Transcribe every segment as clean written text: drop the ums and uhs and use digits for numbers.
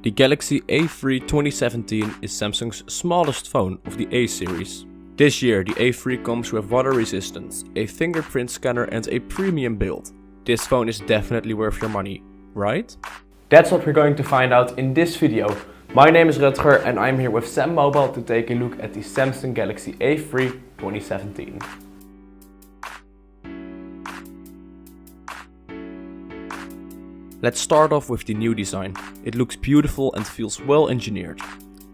The Galaxy A3 2017 is Samsung's smallest phone of the A series. This year the A3 comes with water resistance, a fingerprint scanner and a premium build. This phone is definitely worth your money, right? That's what we're going to find out in this video. My name is Rutger and I'm here with Sam Mobile to take a look at the Samsung Galaxy A3 2017. Let's start off with the new design. It looks beautiful and feels well engineered.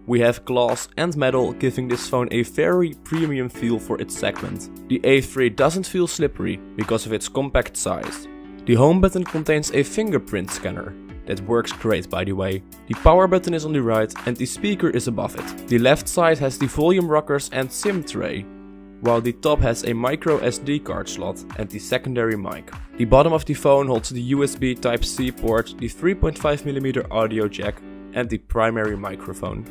We have glass and metal, giving this phone a very premium feel for its segment. The A3 doesn't feel slippery because of its compact size. The home button contains a fingerprint scanner. That works great, by the way. The power button is on the right and the speaker is above it. The left side has the volume rockers and SIM tray, while the top has a micro SD card slot and the secondary mic. The bottom of the phone holds the USB Type-C port, the 3.5mm audio jack and the primary microphone.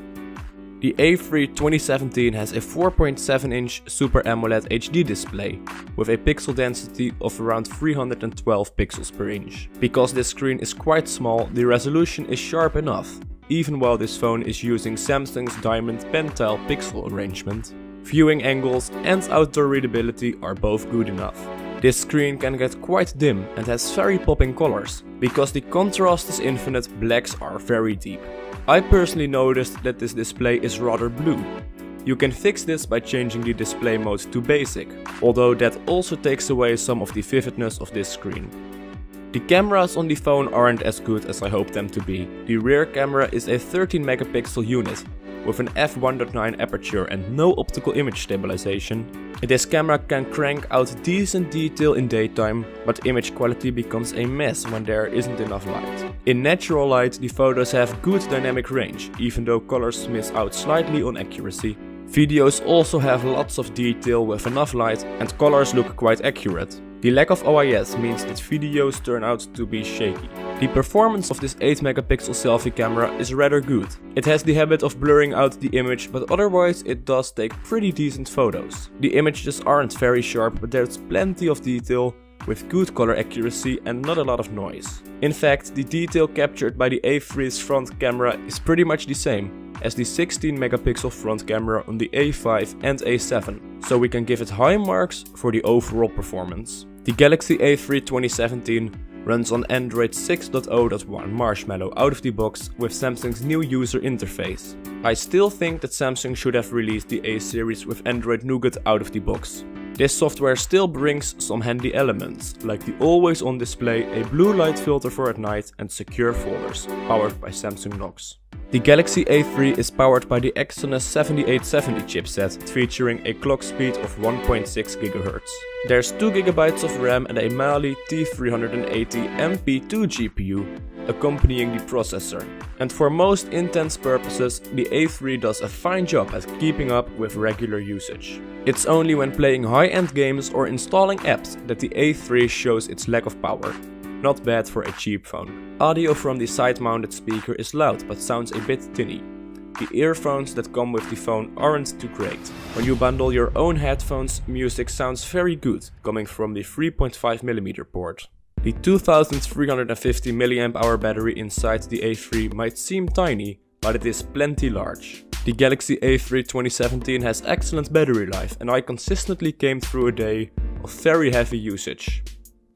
The A3 2017 has a 4.7-inch Super AMOLED HD display with a pixel density of around 312 pixels per inch. Because this screen is quite small, the resolution is sharp enough, even while this phone is using Samsung's Diamond Pentile pixel arrangement. Viewing angles and outdoor readability are both good enough. This screen can get quite dim and has very popping colors. Because the contrast is infinite, blacks are very deep. I personally noticed that this display is rather blue. You can fix this by changing the display mode to basic, although that also takes away some of the vividness of this screen. The cameras on the phone aren't as good as I hoped them to be. The rear camera is a 13 megapixel unit with an f1.9 aperture and no optical image stabilization. This camera can crank out decent detail in daytime, but image quality becomes a mess when there isn't enough light. In natural light, the photos have good dynamic range, even though colors miss out slightly on accuracy. Videos also have lots of detail with enough light and colors look quite accurate. The lack of OIS means that videos turn out to be shaky. The performance of this 8 megapixel selfie camera is rather good. It has the habit of blurring out the image, but otherwise it does take pretty decent photos. The images aren't very sharp, but there's plenty of detail with good color accuracy and not a lot of noise. In fact, the detail captured by the A3's front camera is pretty much the same as the 16 megapixel front camera on the A5 and A7, so we can give it high marks for the overall performance. The Galaxy A3 2017 runs on Android 6.0.1 Marshmallow out of the box with Samsung's new user interface. I still think that Samsung should have released the A series with Android Nougat out of the box. This software still brings some handy elements, like the always-on display, a blue light filter for at night and secure folders, powered by Samsung Knox. The Galaxy A3 is powered by the Exynos 7870 chipset, featuring a clock speed of 1.6 GHz. There's 2 GB of RAM and a Mali T380 MP2 GPU accompanying the processor. And for most intents purposes, the A3 does a fine job at keeping up with regular usage. It's only when playing high-end games or installing apps that the A3 shows its lack of power. Not bad for a cheap phone. Audio from the side-mounted speaker is loud but sounds a bit tinny. The earphones that come with the phone aren't too great. When you bundle your own headphones, music sounds very good, coming from the 3.5mm port. The 2350 mAh battery inside the A3 might seem tiny, but it is plenty large. The Galaxy A3 2017 has excellent battery life and I consistently came through a day of very heavy usage.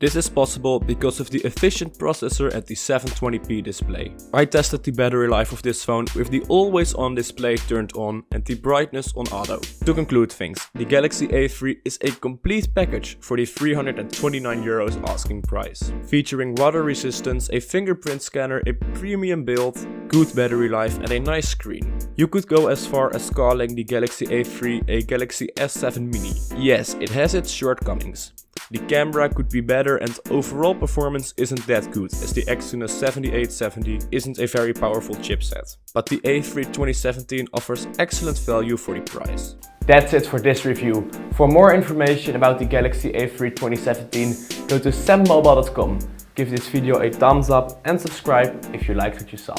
This is possible because of the efficient processor and the 720p display. I tested the battery life of this phone with the always-on display turned on and the brightness on auto. To conclude things, the Galaxy A3 is a complete package for the €329 asking price. Featuring water resistance, a fingerprint scanner, a premium build, good battery life and a nice screen. You could go as far as calling the Galaxy A3 a Galaxy S7 Mini. Yes, it has its shortcomings. The camera could be better and overall performance isn't that good, as the Exynos 7870 isn't a very powerful chipset. But the A3 2017 offers excellent value for the price. That's it for this review. For more information about the Galaxy A3 2017, go to sammobile.com. Give this video a thumbs up and subscribe if you liked what you saw.